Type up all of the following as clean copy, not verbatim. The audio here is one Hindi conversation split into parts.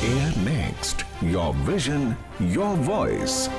Air Next, your vision, your voice.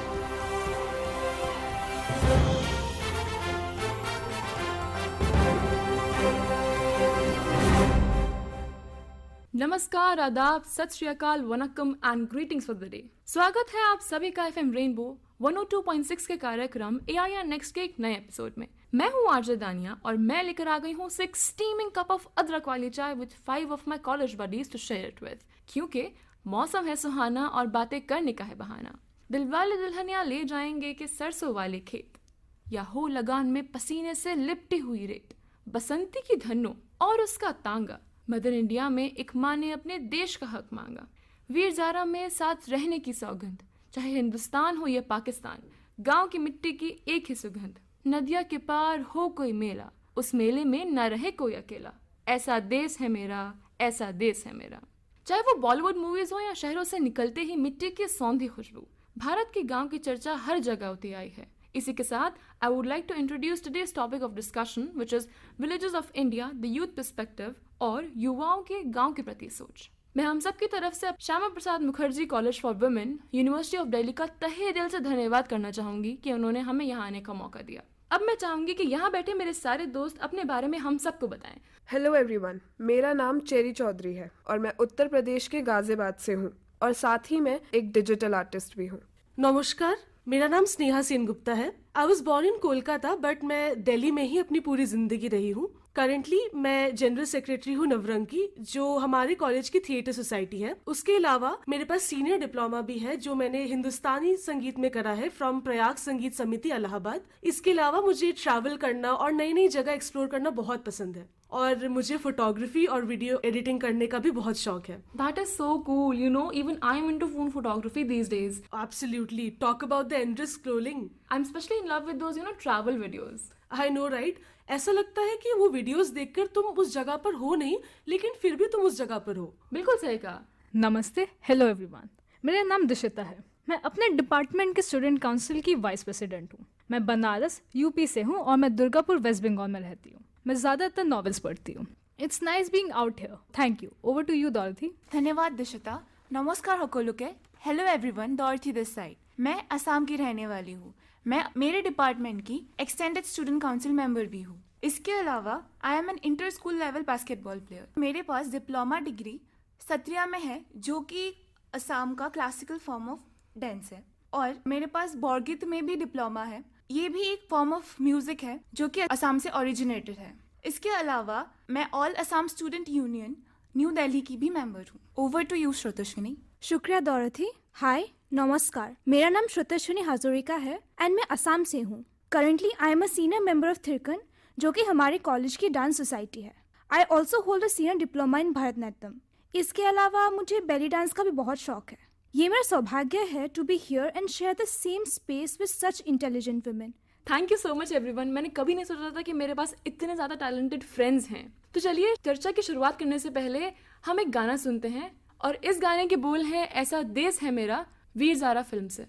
नमस्कार, आदाब, सत श्री अकाल, वनक्कम and greetings for the day. स्वागत है आप सभी का एफएम रेनबो 102.6 के कार्यक्रम एआईआर नेक्स्ट के एक नए एपिसोड में। मैं हूँ आरजे दानिया और मैं लेकर आ गई हूँ 6 स्टीमिंग कप ऑफ अदरक वाली chai with 5 of my college buddies to share it with. क्योंकि मौसम है सुहाना और बातें करने का है बहाना। दिलवाले दुल्हनिया ले जाएंगे कि सरसों वाले खेत, या हो लगान में पसीने से लिपटी हुई रेत, बसंती की धन्नो और उसका तांगा। मदर इंडिया में एक माँ ने अपने देश का हक मांगा। वीर ज़ारा में साथ रहने की सौगंध, चाहे हिंदुस्तान हो या पाकिस्तान, गांव की मिट्टी की एक ही सुगंध। नदिया के पार हो कोई मेला, उस मेले में न रहे कोई अकेला। ऐसा देश है मेरा, ऐसा देश है मेरा। चाहे वो बॉलीवुड मूवीज हो या शहरों से निकलते ही मिट्टी की सौंधी खुशबू, भारत के गांव की चर्चा हर जगह होती आई है। इसी के साथ I would like to introduce today's topic of discussion which is villages of India, the youth perspective और युवाओं के गांव के प्रति सोच। मैं हम सब की तरफ से Shyama Prasad Mukherjee college for women, university of Delhi का तहे दिल से धन्यवाद करना चाहूंगी कि उन्होंने हमें यहाँ आने का मौका दिया। अब मैं चाहूंगी कि यहाँ बैठे मेरे सारे दोस्त अपने बारे में हम सबको बताएं। हेलो एवरीवन, मेरा नाम चेरी चौधरी है और मैं उत्तर प्रदेश के गाजियाबाद से हूँ और साथ ही मैं एक डिजिटल आर्टिस्ट भी हूँ। नमस्कार, मेरा नाम स्नेहा सेनगुप्ता है। I was born in Kolkata but मैं दिल्ली में ही अपनी पूरी जिंदगी रही हूँ। करंटली मैं जनरल सेक्रेटरी हूँ नवरंग की, जो हमारे कॉलेज की थिएटर सोसाइटी है। उसके अलावा मेरे पास सीनियर डिप्लोमा भी है जो मैंने हिंदुस्तानी संगीत में करा है फ्रॉम प्रयाग संगीत समिति इलाहाबाद। इसके अलावा मुझे ट्रैवल करना और नई नई जगह एक्सप्लोर करना बहुत पसंद है और मुझे फोटोग्राफी और वीडियो एडिटिंग करने का भी बहुत शौक है। That is so cool. You know, even I am into phone photography these days. Absolutely. Talk about the endless scrolling. I'm especially in love with those, travel videos. I know, right? ऐसा लगता है कि वो वीडियोस देखकर तुम उस जगह पर हो नहीं, लेकिन फिर भी तुम उस जगह पर हो। बिल्कुल सही कहा। नमस्ते, हेलो एवरीवन। मेरा नाम दिशिता है। मैं अपने डिपार्टमेंट के स्टूडेंट काउंसिल की वाइस प्रेसिडेंट हूँ। मैं बनारस यूपी से हूँ और मैं दुर्गापुर वेस्ट बंगाल में रहती हूँ। मैं ज़्यादातर नॉवेल्स पढ़ती हूँ। It's nice being out here. Thank you. Over to you Dorothy. धन्यवाद दिशिता। नमस्कार होकोलुके। Hello everyone, Dorothy this side. मैं असम की रहने वाली हूँ। मैं मेरे डिपार्टमेंट की एक्सटेंडेड स्टूडेंट काउंसिल मेंबर भी हूँ। इसके अलावा I am an inter school level basketball player. मेरे पास डिप्लोमा डिग्री सत्रिया में है, जो कि असम का क्लासिकल फॉर्म ऑफ डांस है, और मेरे पास बॉर्गित में भी डिप्लोमा है। ये भी एक फॉर्म ऑफ म्यूजिक है जो कि असम से ओरिजिनेटेड है। इसके अलावा मैं all Assam student union new Delhi की भी मेंबर हूँ। Over to you Shrutashwini. शुक्रिया डॉरथी। हाय, नमस्कार। मेरा नाम श्रुतश्विनी हाजोरिका है एंड मैं असम से हूँ। Currently I am a senior member of Thirkan, जो कि हमारे कॉलेज की डांस सोसाइटी है। I also hold a senior diploma in Bharatanatyam. इसके अलावा मुझे बेली डांस का भी बहुत शौक है। ये मेरा सौभाग्य है to be here and share the same space with such intelligent women. Thank you so much everyone. मैंने कभी नहीं सोचा था कि मेरे पास इतने ज्यादा टैलेंटेड फ्रेंड्स हैं। तो चलिए, चर्चा की शुरुआत करने से पहले हम एक गाना सुनते हैं, और इस गाने के बोल हैं ऐसा देश है मेरा, वीर ज़ारा फिल्म से।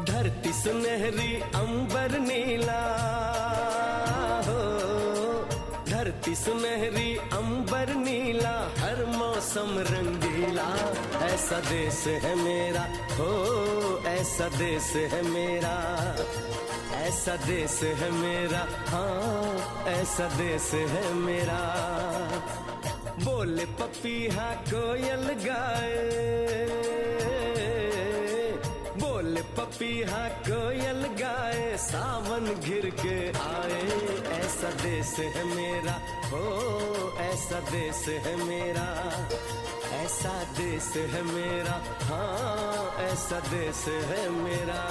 धरती सुनहरी अंबर नीला हो, धरती सुनहरी अंबर नीला, हर मौसम रंगीला। ऐसा देश है मेरा हो, ऐसा देश है मेरा, ऐसा देश है मेरा, हाँ ऐसा देश है मेरा। बोले पपीहा कोयल गाए, बोले पपीहा कोयल गाए, सावन घिर के आए। ऐसा देश है मेरा हो, ऐसा देश है मेरा, ऐसा देश है मेरा, हाँ ऐसा देश है मेरा।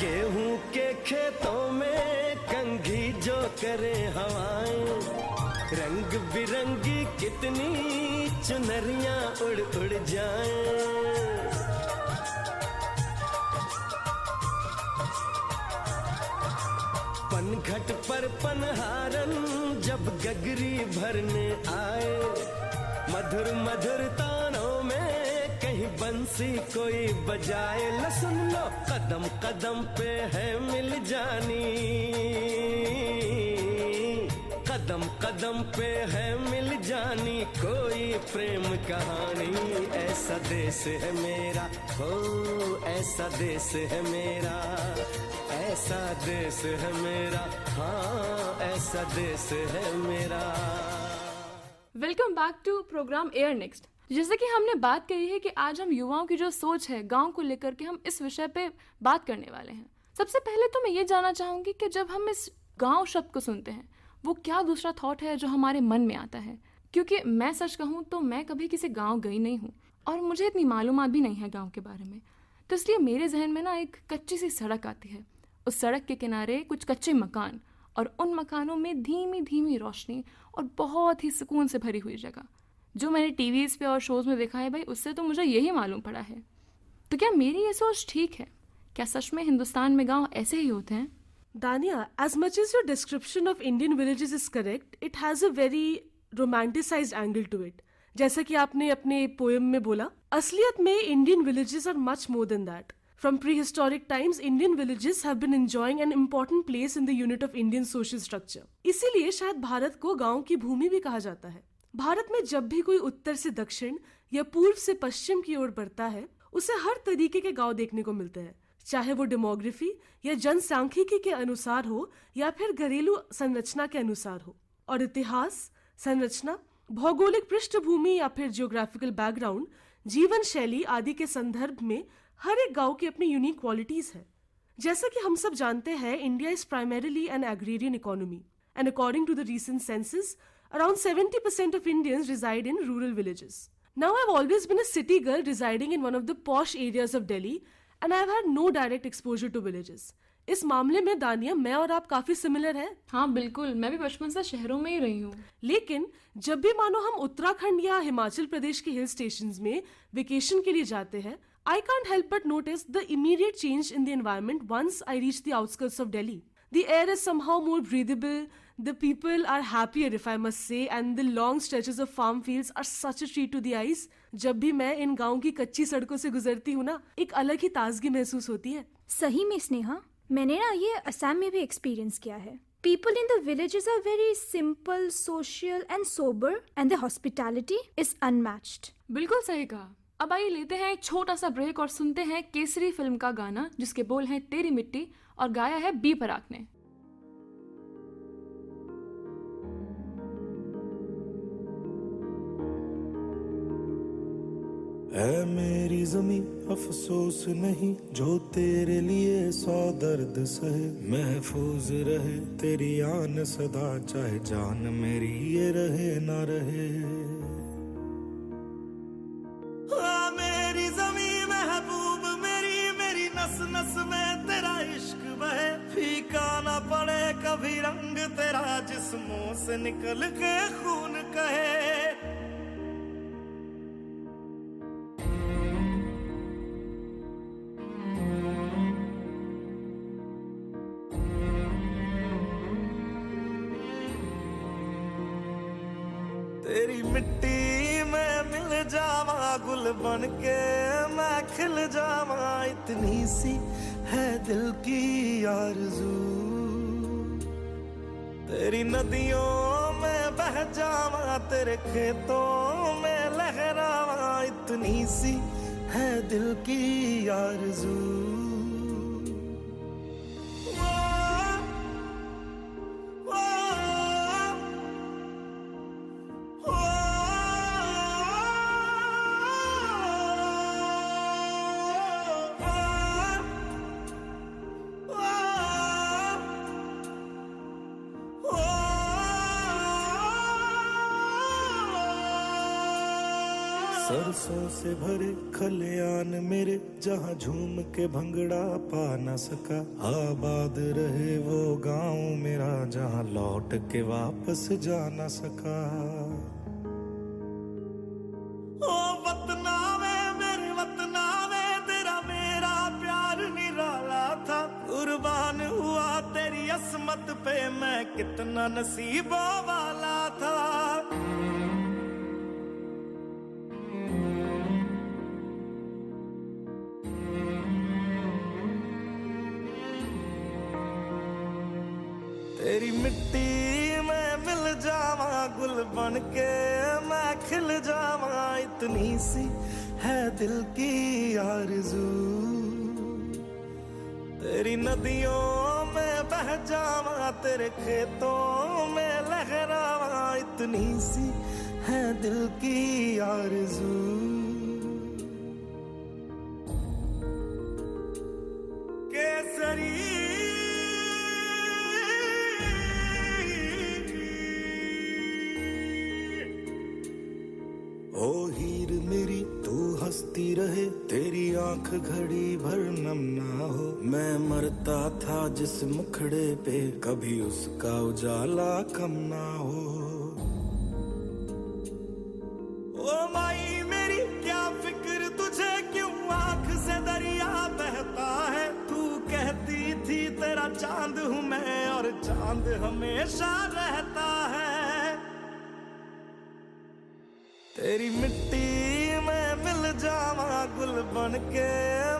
गेहूं के खेतों में कंघी जो करे हवाएं, रंग बिरंगी कितनी चुनरियां उड़ उड़ जाएं। पनघट पर पनहारन जब गगरी भरने आए, मधुर मधुर तानों में कहीं बंसी कोई बजाए। ल सुन लो कदम कदम पे है मिल जानी, कदम कदम पे है मिल जानी कोई प्रेम कहानी। ऐसा देश है मेरा, हो ऐसा देश है मेरा, ऐसा देश है मेरा, हाँ ऐसा देश है मेरा। Welcome back to programme air next. जैसे कि हमने बात करी है कि आज हम युवाओं की जो सोच है गांव को लेकर के हम इस विषय पे बात करने वाले हैं। सबसे पहले तो मैं ये जानना चाहूँगी कि जब हम इस गांव शब्द को सुनते हैं वो क्या दूसरा थॉट है जो हमारे मन में आता है, क्योंकि मैं सच कहूँ तो मैं कभी किसी गाँव गई नहीं हूँ और मुझे इतनी मालूमात भी नहीं है गाँव के बारे में। तो इसलिए मेरे जहन में ना एक कच्ची सी सड़क आती है, उस सड़क के किनारे कुछ कच्चे मकान और उन मकानों में धीमी धीमी रोशनी और बहुत ही सुकून से भरी हुई जगह। जो मैंने टीवीज़ पे और शोज़ में देखा है भाई, उससे तो मुझे यही मालूम पड़ा है। तो क्या मेरी ये सोच ठीक है? क्या सच में हिंदुस्तान में गांव ऐसे ही होते हैं? Dania, as much as your description of Indian villages is correct, it has a very romanticized angle to it. जैसा कि आपने अपने पोएम में बोला, असलियत में Indian villages are much more than that. From prehistoric times, Indian villages have been enjoying an important place in the unit of Indian social structure. इसीलिए शायद भारत को गांव की भूमि भी कहा जाता है। भारत में जब भी कोई उत्तर से दक्षिण या पूर्व से पश्चिम की ओर बढ़ता है, उसे हर तरीके के गांव देखने को मिलते हैं, चाहे वो डेमोग्राफी या जनसांख्यिकी के अनुसार हो या फिर घरेलू संरचना के अनुसार हो। और इतिहास, संरचना, भौगोलिक पृष्ठभूमि या फिर जियोग्राफिकल बैकग्राउंड, जीवन शैली आदि के संदर्भ में हर एक गांव की अपनी यूनिक क्वालिटीज है। जैसा कि हम सब जानते हैं, India is primarily an agrarian economy and according to the recent census around 70% of Indians reside in rural villages. Now I've always been a city girl residing in one of the posh areas of Delhi and I've had no direct exposure to villages. इस मामले में दानिया, मैं और आप काफी सिमिलर हैं। हाँ बिल्कुल, मैं भी बचपन से शहरों में ही रही हूँ। लेकिन जब भी मानो हम उत्तराखंड या हिमाचल प्रदेश के हिल स्टेशंस में वेकेशन के लिए जाते हैं, I can't help but notice the immediate change in the environment once I reach the outskirts of Delhi. The air is somehow more breathable, the people are happier if I must say, and the long stretches of farm fields are such a treat to the eyes. जब भी मैं इन गांव की कच्ची सड़कों से गुजरती हूँ ना, एक अलग ही ताजगी महसूस होती है। सही में स्नेहा, मैंने ना ये असम में भी एक्सपीरियंस किया है। People in the villages are very simple, social and sober and the hospitality is unmatched. बिल्कुल सही कहा। अब आइए लेते हैं एक छोटा सा ब्रेक और सुनते हैं केसरी फिल्म का गाना जिसके बोल हैं तेरी मिट्टी और गाया है बी पराग ने। ऐ मेरी ज़मीं अफसोस नहीं जो तेरे लिए 100 दर्द सहे, महफूज रहे तेरी आन सदा चाहे जान मेरी ये रहे ना रहे। मेरी ज़मीं महबूब मेरी, मेरी नस नस में तेरा इश्क बहे, फीका ना पड़े कभी रंग तेरा जिस्मों से निकल के खून कहे। तेरी मिट्टी में मिल जावा गुल बन के मैं खिल जावा, इतनी सी है दिल की आरज़ू। तेरी नदियों में बह जावा तेरे खेतों में लहरावा, इतनी सी है दिल की आरज़ू। सरसों से भरे खलियान मेरे, जहाँ झूम के भंगड़ा पा न सका। आबाद रहे वो गांव मेरा, जहाँ लौट के वापस जा न सका। ओ वतना वे मेरे वतना वे, तेरा मेरा प्यार निराला था। कुर्बान हुआ तेरी असमत पे, मैं कितना नसीबों वाला था। तेरी मिट्टी में मिल जावा, गुल बन के मैं खिल जावा। इतनी सी है दिल की आरज़ू, तेरी नदियों में बह जावा, तेरे खेतों में लहरावा। इतनी सी है दिल की आरज़ू। केसरी ओ हीर मेरी तू हंसती रहे, तेरी आंख घड़ी भर नम ना हो। मैं मरता था जिस मुखड़े पे, कभी उसका उजाला कम ना हो। ओ माई मेरी क्या फिक्र तुझे, क्यों आंख से दरिया बहता है। तू कहती थी तेरा चांद हूँ मैं, और चांद हमेशा रहता है। तेरी मिट्टी में मिल जावा, गुल बन के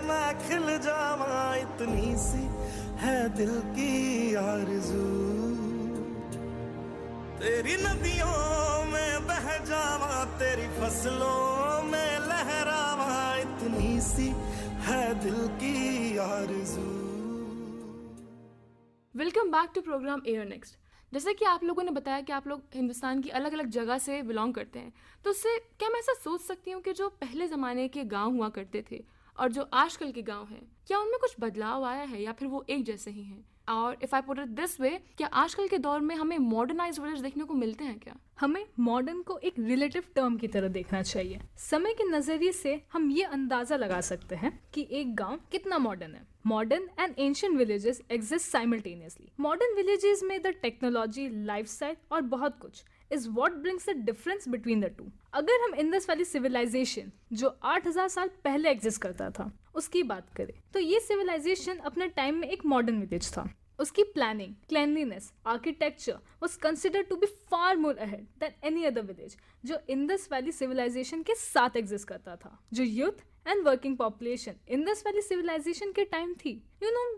मैं खिल जावा। इतनी सी है दिल की आरज़ू, तेरी नदियों में बह जावा, तेरी फसलों में लहरावा। इतनी सी है दिल की आरज़ू। Welcome back to programme air next. जैसे कि आप लोगों ने बताया कि आप लोग हिंदुस्तान की अलग अलग जगह से बिलोंग करते हैं, तो उससे क्या मैं ऐसा सोच सकती हूँ कि जो पहले ज़माने के गांव हुआ करते थे और जो आजकल के गांव हैं, क्या उनमें कुछ बदलाव आया है या फिर वो एक जैसे ही हैं? और if I put it this way, क्या आजकल के दौर में हमें मॉडर्नाइज्ड विलेज देखने को मिलते हैं क्या? हमें मॉडर्न को एक रिलेटिव टर्म की तरह देखना चाहिए। समय के नजरिए से हम ये अंदाजा लगा सकते हैं कि एक गांव कितना मॉडर्न है। Modern and ancient villages exist simultaneously. Modern villages में the technology, lifestyle और बहुत कुछ is what brings the difference between the two. अगर हम इंडस वैली सिविलाइजेशन जो 8000 साल पहले एग्जिस्ट करता था उसकी बात करें, तो ये सिविलाइजेशन अपने टाइम में एक मॉडर्न विलेज था। उसकी planning, cleanliness, architecture was considered to be far more ahead than any other village जो इंडस वैली सिविलाइजेशन के साथ एग्जिस्ट करता था। जो youth and working population Indus Valley civilization के टाइम थी,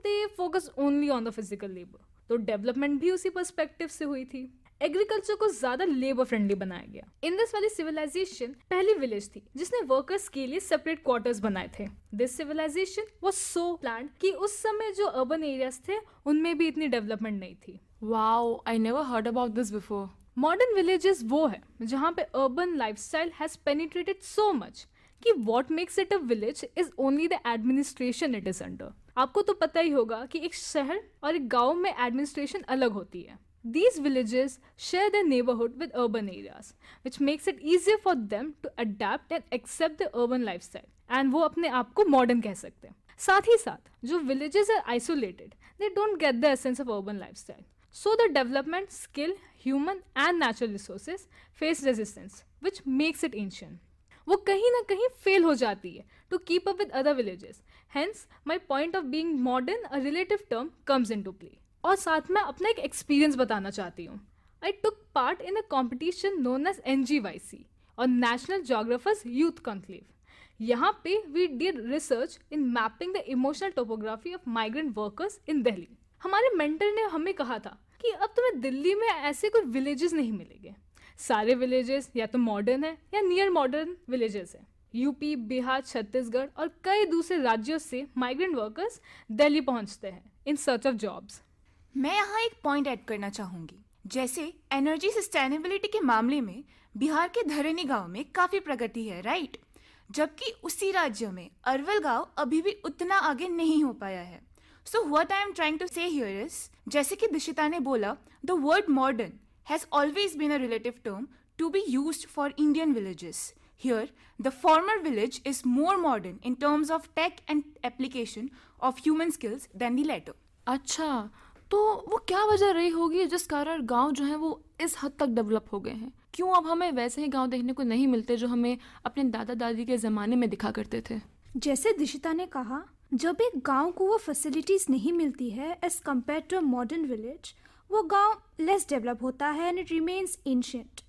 they focus only on the physical labor। तो डेवलपमेंट भी उसी पर्सपेक्टिव से हुई थी। एग्रीकल्चर को ज्यादा लेबर फ्रेंडली बनाया गया। इंडस वैली सिविलाइजेशन पहली विलेज थी जिसने वर्कर्स के लिए सेपरेट क्वार्टर्स बनाए थे। This civilisation was so planned कि उस समय जो अर्बन एरियाज थे उनमें भी इतनी डेवलपमेंट नहीं थी। Wow, I never heard about this before. Modern villages वो है जहाँ पे urban lifestyle has penetrated so much कि what makes it a village is only the administration it is under। आपको तो पता ही होगा कि एक शहर और एक गांव में एडमिनिस्ट्रेशन अलग होती है। These villages share their neighborhood with urban areas, which makes it easier for them to adapt and accept the urban lifestyle। and वो अपने आप को मॉडर्न कह सकते हैं। साथ ही साथ जो villages are isolated, they don't get the essence of urban lifestyle। So the development, skill, human and natural resources face resistance, which makes it ancient। वो कहीं ना कहीं फेल हो जाती है to keep up with other villages. Hence my point of being modern a relative term comes into play. और साथ में अपना एक एक्सपीरियंस बताना चाहती हूँ। I took part in a competition known as NGYC और नेशनल जोग्राफर्स यूथ कॉन्क्लेव। यहाँ पे we did research in mapping the emotional topography of migrant workers in Delhi. हमारे मेंटर ने हमें कहा था कि अब तुम्हें दिल्ली में ऐसे कोई विलेजेस नहीं मिलेंगे। सारे विलेजेस या तो मॉडर्न है या नियर मॉडर्न विलेजेस है। यूपी, बिहार, छत्तीसगढ़ और कई दूसरे राज्यों से माइग्रेंट वर्कर्स दिल्ली पहुंचते हैं इन सर्च ऑफ जॉब्स। मैं यहाँ एक पॉइंट ऐड करना चाहूँगी। जैसे एनर्जी सस्टेनेबिलिटी के मामले में बिहार के धरनी गांव में काफ़ी प्रगति है, राइट? जबकि उसी राज्य में अरवल गांव अभी भी उतना आगे नहीं हो पाया है। So what I am trying to say here is, जैसे कि दिशिता ने बोला, the word modern has always been a relative term to be used for Indian villages, Here, the former village is more modern in terms of tech and application of human skills than the latter. अच्छा, तो वो क्या वजह रही होगी जिस कारण गांव जो है वो इस हद तक डेवलप हो गए हैं? क्यों अब हमें वैसे ही गांव देखने को नहीं मिलते जो हमें अपने दादा दादी के ज़माने में दिखा करते थे? जैसे दिशिता ने कहा, जब एक गांव को वो फैसिलिटीज़ नहीं मिलती है as compare to modern village, वो गांव लेस डेवलप होता है एंड इट रिमेन्स एंशियंट.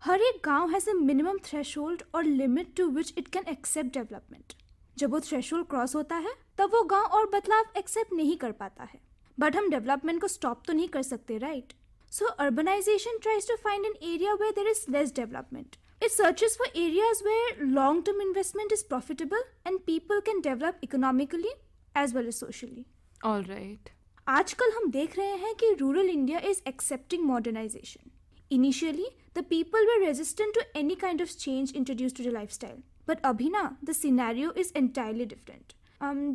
हर एक गांव हैज़ अ मिनिमम थ्रेशोल्ड और limit to which it can accept development. जब वो थ्रेशोल्ड क्रॉस होता है तब वो गांव और बदलाव एक्सेप्ट नहीं कर पाता है. बट हम डेवलपमेंट को स्टॉप तो नहीं कर सकते, right? So urbanisation tries to find an area where there is less development. It searches for areas where long-term investment is profitable and people can develop economically as well as socially. All right. आजकल हम देख रहे हैं कि rural India is accepting modernization. Initially, the people were resistant to any kind of change introduced to the lifestyle. But अभी ना, the scenario is entirely different.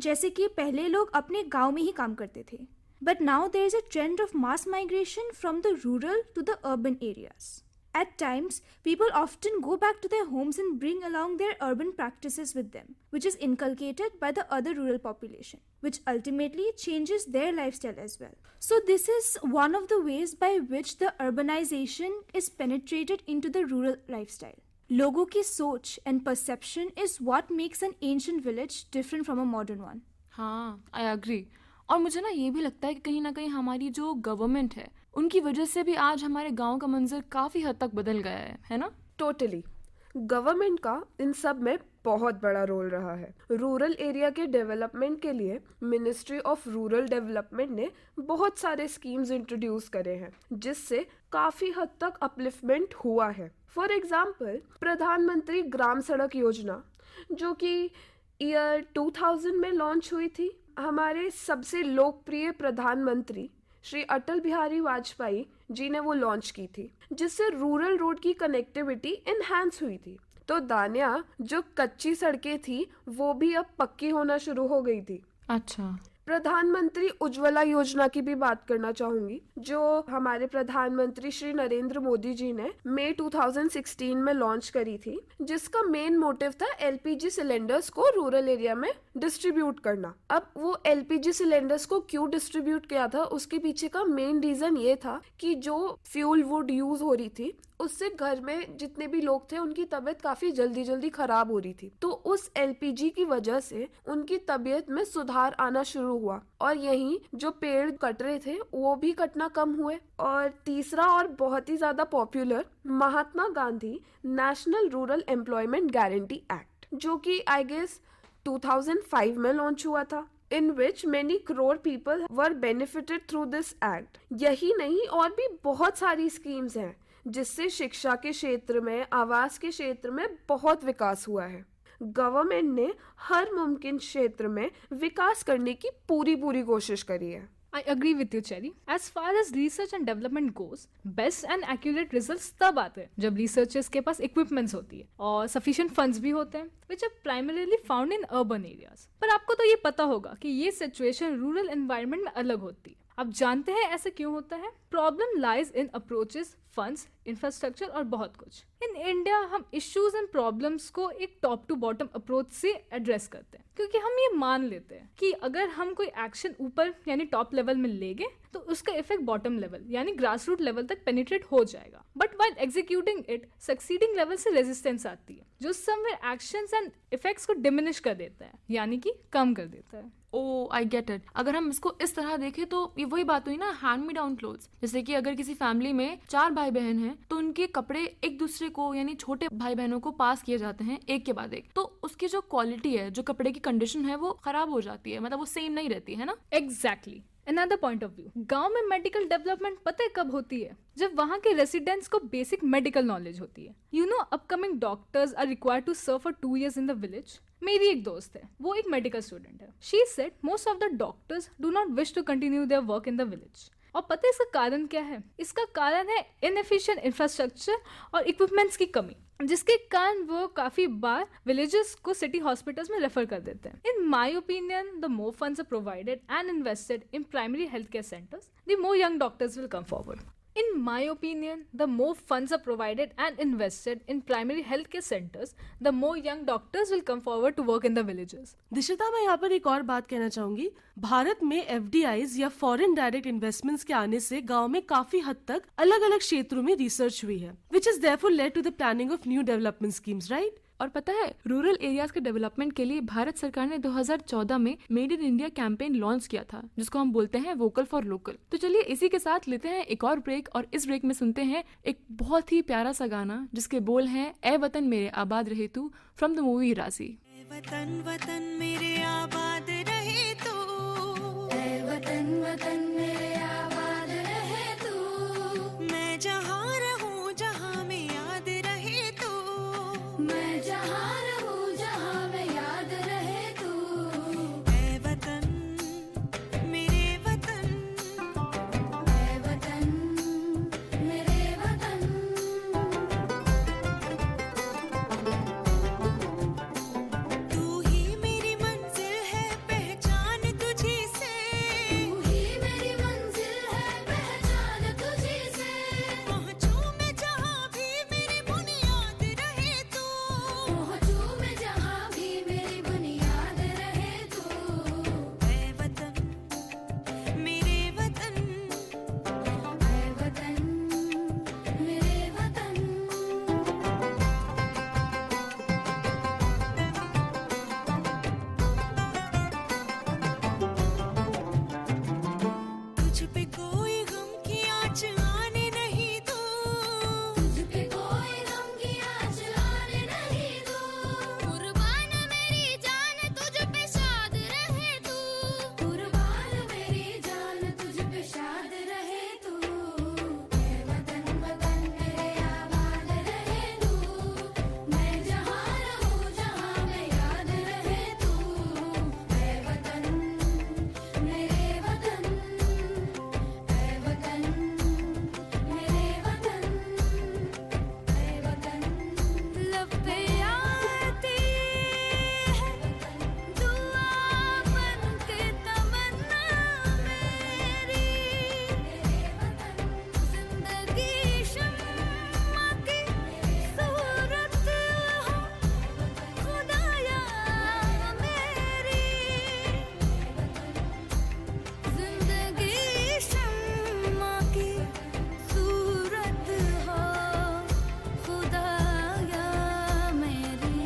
जैसे कि पहले लोग अपने गांव में ही काम करते थे. But now there is a trend of mass migration from the rural to the urban areas. At times, people often go back to their homes and bring along their urban practices with them, which is inculcated by the other rural population, which ultimately changes their lifestyle as well. So this is one of the ways by which the urbanization is penetrated into the rural lifestyle. लोगों की सोच and perception is what makes an ancient village different from a modern one. हाँ, I agree. और मुझे ना ये भी लगता है कि ना कहीं हमारी जो गवर्नमेंट है उनकी वजह से भी आज हमारे गांव का मंजर काफ़ी हद तक बदल गया है ना? टोटली. गवर्नमेंट का इन सब में बहुत बड़ा रोल रहा है. रूरल एरिया के डेवलपमेंट के लिए मिनिस्ट्री ऑफ रूरल डेवलपमेंट ने बहुत सारे स्कीम्स इंट्रोड्यूस करे हैं जिससे काफ़ी हद तक अपलिफ्टमेंट हुआ है. फॉर एग्जाम्पल, प्रधानमंत्री ग्राम सड़क योजना जो कि ईयर 2000 में लॉन्च हुई थी. हमारे सबसे लोकप्रिय प्रधानमंत्री श्री अटल बिहारी वाजपेयी जी ने वो लॉन्च की थी, जिससे रूरल रोड की कनेक्टिविटी इनहैंस हुई थी. तो दानिया, जो कच्ची सड़कें थी वो भी अब पक्की होना शुरू हो गई थी. अच्छा. प्रधानमंत्री उज्ज्वला योजना की भी बात करना चाहूंगी, जो हमारे प्रधानमंत्री श्री नरेंद्र मोदी जी ने मई 2016 में लॉन्च करी थी, जिसका मेन मोटिव था एलपीजी सिलेंडर्स को रूरल एरिया में डिस्ट्रीब्यूट करना. अब वो एलपीजी सिलेंडर्स को क्यों डिस्ट्रीब्यूट किया था, उसके पीछे का मेन रीजन ये था कि जो फ्यूल वुड यूज हो रही थी उससे घर में जितने भी लोग थे उनकी तबीयत काफी जल्दी खराब हो रही थी. तो उस एलपीजी की वजह से उनकी तबीयत में सुधार आना शुरू हुआ और यहीं जो पेड़ कट रहे थे वो भी कटना कम हुए. और तीसरा और बहुत ही ज्यादा popular, Mahatma Gandhi national rural employment guarantee act, जो कि आई गेस 2005 में लॉन्च हुआ था, in which many crore people were benefited through this act. यही नहीं और भी बहुत सारी स्कीम्स हैं जिससे शिक्षा के क्षेत्र में, आवास के क्षेत्र में बहुत विकास हुआ है. गवर्नमेंट ने हर मुमकिन क्षेत्र में विकास करने की पूरी कोशिश करी है. I agree with you, Cherry. As far as research and development goes, best and accurate results तब आते हैं जब researchers के पास equipments होती है और sufficient funds भी होते हैं, which are primarily found in urban areas. पर आपको तो ये पता होगा कि ये situation rural environment में अलग होती है. आप जानते हैं ऐसे क्यों होता है? Problem lies in approaches, funds, infrastructure और बहुत कुछ. इन इंडिया हम इश्यूज एंड प्रॉब्लम्स को एक टॉप टू बॉटम अप्रोच से एड्रेस करते हैं, क्योंकि हम ये मान लेते हैं कि अगर हम कोई एक्शन ऊपर यानी टॉप लेवल में लेंगे तो उसका इफेक्ट बॉटम लेवल यानी ग्रास रूट लेवल तक पेनिट्रेट हो जाएगा. But while executing it, succeeding level से रेजिस्टेंस आती है जो समवेयर एक्शंस एंड इफेक्ट्स को डिमिनिश कर देता है, यानी कि कम कर देता है. ओ, आई गेट इट. अगर हम इसको इस तरह देखें तो ये वही बात हुई ना, हैंड मी डाउन क्लोथ्स. जैसे कि अगर किसी फैमिली में 4 भाई बहन हैं तो उनके कपड़े एक दूसरे को यानी छोटे भाई बहनों को पास किए जाते हैं एक के बाद एक, तो उसकी जो क्वालिटी है, जो कपड़े की कंडीशन है वो खराब हो जाती है, मतलब वो सेम नहीं रहती है ना. Exactly. Another point of view, गांव में मेडिकल डेवलपमेंट पता है कब होती है? जब वहाँ के रेसिडेंट्स को बेसिक मेडिकल नॉलेज होती है. You know, upcoming doctors are required to serve for 2 years in the village. मेरी एक दोस्त है, वो एक मेडिकल स्टूडेंट है. She said most of the doctors do not wish to continue their work in the village. और पता है इसका कारण क्या है? इसका कारण है इनएफिशिएंट इंफ्रास्ट्रक्चर और इक्विपमेंट्स की कमी, जिसके कारण वो काफी बार विलेजेस को सिटी हॉस्पिटल्स में रेफर कर देते हैं. In my opinion, the more funds are provided and invested in primary health care centres, the more young doctors will come forward. In my opinion, the more funds are provided and invested in primary healthcare centers, the more young doctors will come forward to work in the villages. Dishita, मैं यहाँ पर एक और बात कहना चाहूंगी। भारत में FDIs या फॉरेन डायरेक्ट इन्वेस्टमेंट्स के आने से गांव में काफी हद तक अलग अलग क्षेत्रों में रिसर्च हुई है, which has therefore led to the planning of new development schemes, right? और पता है, रूरल एरियाज के डेवलपमेंट के लिए भारत सरकार ने 2014 में made in India campaign launch किया था, जिसको हम बोलते हैं वोकल फॉर लोकल। तो चलिए इसी के साथ लेते हैं एक और ब्रेक, और इस ब्रेक में सुनते हैं एक बहुत ही प्यारा सा गाना जिसके बोल हैं ए वतन मेरे आबाद रहे तू, फ्रॉम द मूवी राजी। वतन वतन मेरे आबाद रहे तू, ए वतन वतन मेरे आबाद रहे तू, मैं जहाँ रहूँ जहाँ में याद रहे तू, मैं जहाँ रहूँ जहाँ में याद रहे तू, ए वतन मेरे वतन, ए वतन मेरे वतन। तू ही मेरी मंजिल है पहचान तुझी से, तू ही मेरी मंजिल है पहचान तुझी से, पहुँचूं मैं जहाँ भी मेरी बुनियाद रहे तू, पहुँचूं मैं जहाँ भी मेरी बुनियाद रहे तू, ए वतन मेरे वतन, ए वतन मेरे वतन। तुझ पे कोई गम की आँच आने नहीं दूँ, तुझ पे कोई गम की आँच आने नहीं दूँ, कुर्बान मेरी जान तुझ पे शाद रहे तू, कुर्बान मेरी जान तुझ पे शाद रहे तू, ए वतन वतन मेरे आबाद रहे तू, मैं जहाँ रहूँ जहाँ में याद रहे तू, ए वतन मेरे वतन, ए वतन मेरे वतन, ए वतन। लब पे आती है दुआ बन के तमन्ना मेरी, जिंदगी शम्मा की सूरत हो खुदाया मेरी, जिंदगी शम्मा की सूरत हो खुदाया मेरी,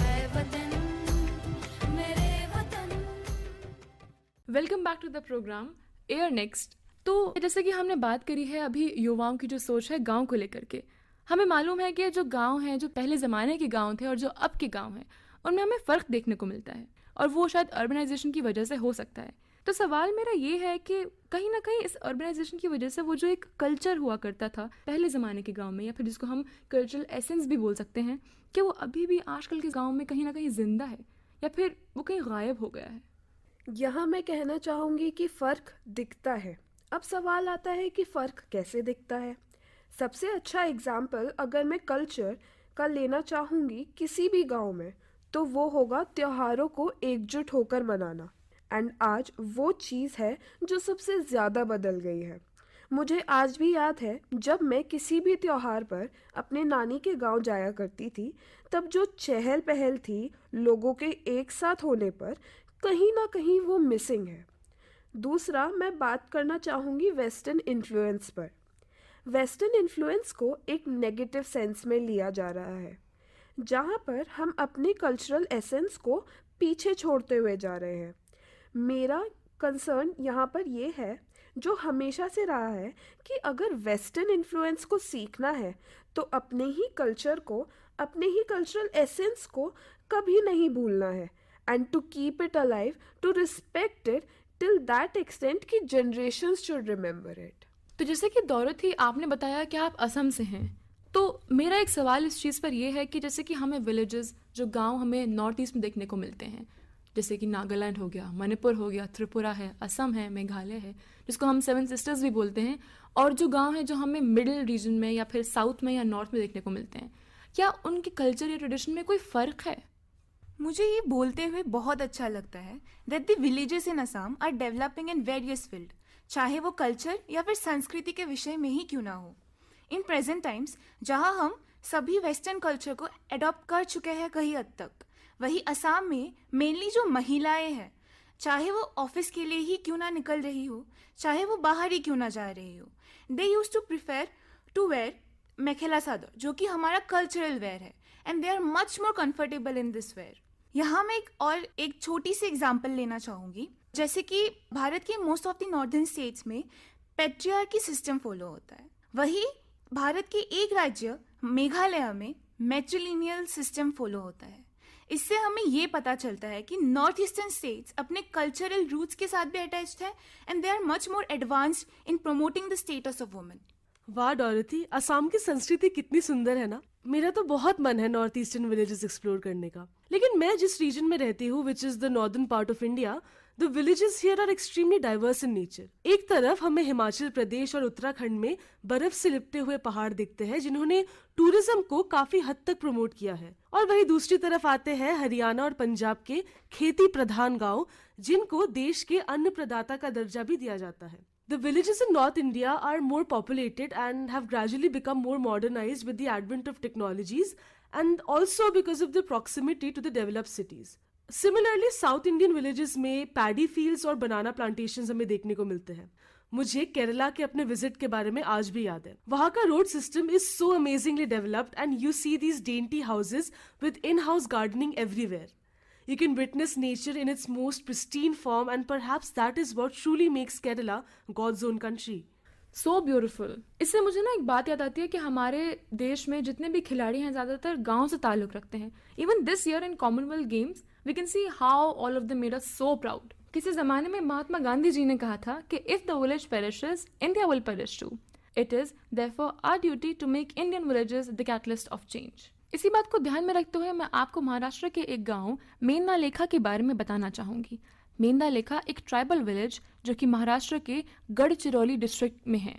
ए वतन मेरे वतन। Welcome back to the programme air Next. तो जैसे कि हमने बात करी है अभी युवाओं की जो सोच है गांव को लेकर के, हमें मालूम है कि जो गांव हैं, जो पहले ज़माने के गांव थे और जो अब के गांव हैं, उनमें हमें फ़र्क देखने को मिलता है, और वो शायद अर्बनाइजेशन की वजह से हो सकता है। तो सवाल मेरा ये है कि कहीं ना कहीं इस अर्बनाइजेशन की वजह से वो जो एक कल्चर हुआ करता था पहले ज़माने के गांव में, या फिर जिसको हम कल्चरल एसेंस भी बोल सकते हैं, कि वो अभी भी आजकल के गांव में कहीं ना कहीं जिंदा है, या फिर वो कहीं गायब हो गया है। यहाँ मैं कहना चाहूँगी कि फ़र्क दिखता है। अब सवाल आता है कि फ़र्क कैसे दिखता है। सबसे अच्छा एग्जाम्पल अगर मैं कल्चर का लेना चाहूँगी किसी भी गांव में, तो वो होगा त्योहारों को एकजुट होकर मनाना। एंड आज वो चीज़ है जो सबसे ज़्यादा बदल गई है। मुझे आज भी याद है जब मैं किसी भी त्योहार पर अपने नानी के गांव जाया करती थी, तब जो चहल पहल थी लोगों के एक साथ होने पर, कहीं ना कहीं वो मिसिंग है। दूसरा, मैं बात करना चाहूँगी वेस्टर्न इन्फ्लुएंस पर। वेस्टर्न इन्फ्लुएंस को एक नेगेटिव सेंस में लिया जा रहा है, जहाँ पर हम अपने कल्चरल एसेंस को पीछे छोड़ते हुए जा रहे हैं। मेरा कंसर्न यहाँ पर ये है, जो हमेशा से रहा है, कि अगर वेस्टर्न इन्फ्लुएंस को सीखना है तो अपने ही कल्चर को, अपने ही कल्चरल एसेंस को कभी नहीं भूलना है, and to keep it alive, to respect it till that extent कि जनरेशंस शुड रिमेंबर इट। तो जैसे कि दौलत, आपने बताया कि आप असम से हैं, तो मेरा एक सवाल इस चीज़ पर यह है कि जैसे कि हमें विलेजेस, जो गांव हमें नॉर्थ ईस्ट में देखने को मिलते हैं, जैसे कि नागालैंड हो गया, मणिपुर हो गया, त्रिपुरा है, असम है, मेघालय है, जिसको हम 7 सिस्टर्स भी बोलते हैं, और जो गांव है जो हमें मिडिल रीजन में या फिर साउथ में या नॉर्थ में देखने को मिलते हैं, क्या उनके कल्चर या ट्रेडिशन में कोई फ़र्क है? मुझे ये बोलते हुए बहुत अच्छा लगता है that the villages in Assam are developing in various fields चाहे वो कल्चर या फिर संस्कृति के विषय में ही क्यों ना हो। इन प्रेजेंट टाइम्स जहाँ हम सभी वेस्टर्न कल्चर को एडॉप्ट कर चुके हैं कहीं हद तक, वही असम में मेनली जो महिलाएं हैं, चाहे वो ऑफिस के लिए ही क्यों ना निकल रही हो, चाहे वो बाहर ही क्यों ना जा रही हो, they used to prefer to wear mekhela sador, जो कि हमारा कल्चरल वेयर है, and they are much more comfortable in this wear. यहाँ मैं एक छोटी सी एग्जांपल लेना चाहूँगी। जैसे कि भारत के most of the northern states में पैट्रियार्की सिस्टम फॉलो होता है, वही भारत के एक राज्य मेघालय में मैट्रिलिनियल सिस्टम फॉलो होता है। इससे हमें ये पता चलता है कि नॉर्थ ईस्टर्न स्टेट्स अपने कल्चरल रूट्स के साथ भी अटैच्ड है, and they are much more advanced in promoting the status of women. वाह डॉरथी, असम की संस्कृति कितनी सुंदर है ना। मेरा तो बहुत मन है नॉर्थ ईस्टर्न विलेजेस एक्सप्लोर करने का, लेकिन मैं जिस रीजन में रहती हूँ, which is the northern part of India, the villages here are extremely diverse in nature. एक तरफ हमें हिमाचल प्रदेश और उत्तराखंड में बर्फ से लिपटे हुए पहाड़ दिखते हैं, जिन्होंने टूरिज्म को काफी हद तक प्रमोट किया है, और वहीं दूसरी तरफ आते हैं हरियाणा और पंजाब के खेती प्रधान गांव, जिनको देश के अन्न प्रदाता का दर्जा भी दिया जाता है। The villages in North India are more populated and have gradually become more modernized with the advent of technologies, and also because of the proximity to the developed cities. Similarly, South Indian villages में paddy fields और banana plantations हमें देखने को मिलते हैं। मुझे केरला के अपने विजिट के बारे में आज भी याद है। वहाँ का road system is so amazingly developed, and you see these dainty houses with in-house gardening everywhere. You can witness nature in its most pristine form, and perhaps that is what truly makes Kerala God's own country. So beautiful. इससे मुझे ना एक बात याद आती है कि हमारे देश में जितने भी खिलाड़ी हैं ज़्यादातर गांव से ताल्लुक़ रखते हैं। Even this year in Commonwealth Games we can see how all of them made us so proud. किसी ज़माने में महात्मा गांधी जी ने कहा था कि if the village perishes India will perish too. It is therefore our duty to make Indian villages the catalyst of change. इसी बात को ध्यान में रखते हुए मैं आपको महाराष्ट्र के एक गांव मेंदा लेखा के बारे में बताना चाहूँगी। मेंदा लेखा एक ट्राइबल विलेज जो कि महाराष्ट्र के गढ़चिरौली डिस्ट्रिक्ट में है।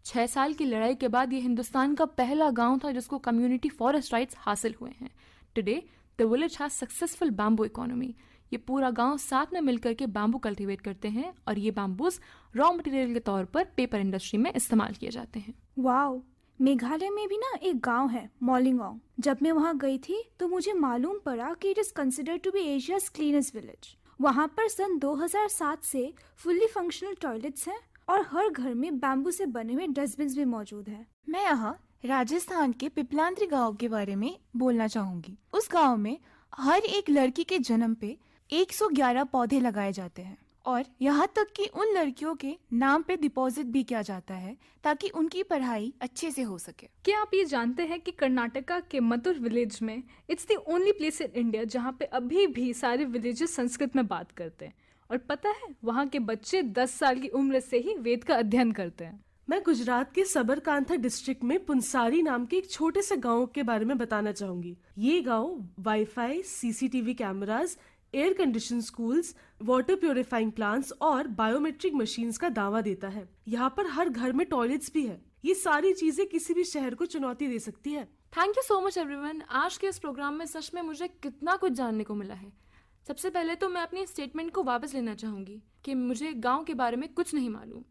6 साल की लड़ाई के बाद ये हिंदुस्तान का पहला गांव था जिसको कम्युनिटी फॉरेस्ट राइट्स हासिल हुए हैं। Today the village has successful bamboo economy. ये पूरा गांव साथ में मिलकर के बैम्बू कल्टीवेट करते हैं और ये बैम्बूज रॉ मटेरियल के तौर पर पेपर इंडस्ट्री में इस्तेमाल किए जाते हैं। वाओ, मेघालय में भी ना एक गांव है मॉलिंगोंग। जब मैं वहाँ गई थी तो मुझे मालूम पड़ा कि it is considered to be Asia's cleanest village. वहाँ पर सन 2007 से फुल्ली फंक्शनल टॉयलेट्स हैं और हर घर में बैम्बू से बने हुए डस्टबिन भी मौजूद है। मैं यहाँ राजस्थान के पिपलांत्री गांव के बारे में बोलना चाहूंगी। उस गांव में हर एक लड़की के जन्म पे 111 पौधे लगाए जाते हैं, और यहाँ तक कि उन लड़कियों के नाम पे डिपॉजिट भी किया जाता है ताकि उनकी पढ़ाई अच्छे से हो सके। क्या आप ये जानते हैं कि कर्नाटका के मथुर विलेज में it's the only place in India जहाँ पे अभी भी सारे विलेजेस संस्कृत में बात करते हैं, और पता है वहाँ के बच्चे 10 साल की उम्र से ही वेद का अध्ययन करते हैं। मैं गुजरात के सबरकांठा डिस्ट्रिक्ट में पुंसारी नाम के एक छोटे से गांव के बारे में बताना चाहूंगी। ये गांव wifi, CCTV cameras, air condition schools, water purifying plants और बायोमेट्रिक मशीन्स का दावा देता है। यहाँ पर हर घर में टॉयलेट्स भी है। ये सारी चीजें किसी भी शहर को चुनौती दे सकती है। Thank you so much everyone. आज के इस प्रोग्राम में सच में मुझे कितना कुछ जानने को मिला है। सबसे पहले तो मैं अपनी स्टेटमेंट को वापस लेना चाहूँगी कि मुझे गाँव के बारे में कुछ नहीं मालूम,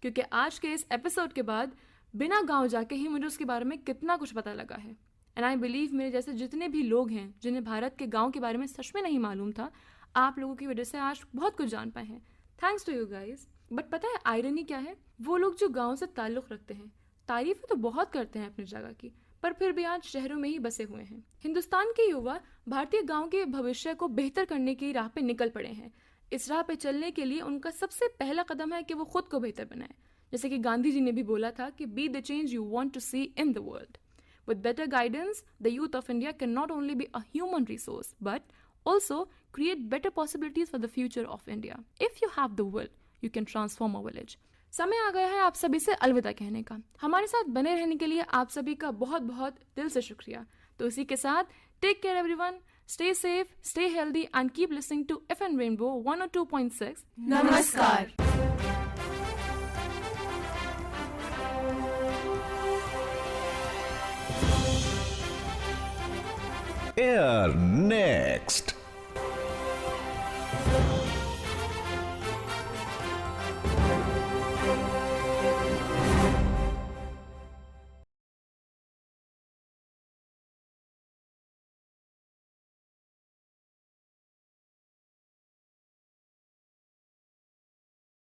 क्योंकि आज के इस एपिसोड के बाद बिना गाँव जाके ही मुझे उसके बारे में कितना कुछ पता लगा है। एंड आई बिलीव मेरे जैसे जितने भी लोग हैं जिन्हें भारत के गांव के बारे में सच में नहीं मालूम था, आप लोगों की वजह से आज बहुत कुछ जान पाए हैं। Thanks to you guys. But पता है आयरनी क्या है? वो लोग जो गांव से ताल्लुक़ रखते हैं तारीफ़ें तो बहुत करते हैं अपनी जगह की, पर फिर भी आज शहरों में ही बसे हुए हैं। हिंदुस्तान के युवा भारतीय गाँव के भविष्य को बेहतर करने की राह पे निकल पड़े हैं। इस राह पे चलने के लिए उनका सबसे पहला कदम है कि वो खुद को बेहतर बनाए। जैसे कि गांधी जी ने भी बोला था कि be the change you want to see in the world. With better guidance, the youth of India can not only be a human resource, but also create better possibilities for the future of India. If you have the will, you can transform a village. समय आ गया है आप सभी से अलविदा कहने का। हमारे साथ बने रहने के लिए आप सभी का बहुत बहुत दिल से शुक्रिया। तो इसी के साथ take care everyone, stay safe, stay healthy and keep listening to FM Rainbow 102.6. नमस्कार। Air Next.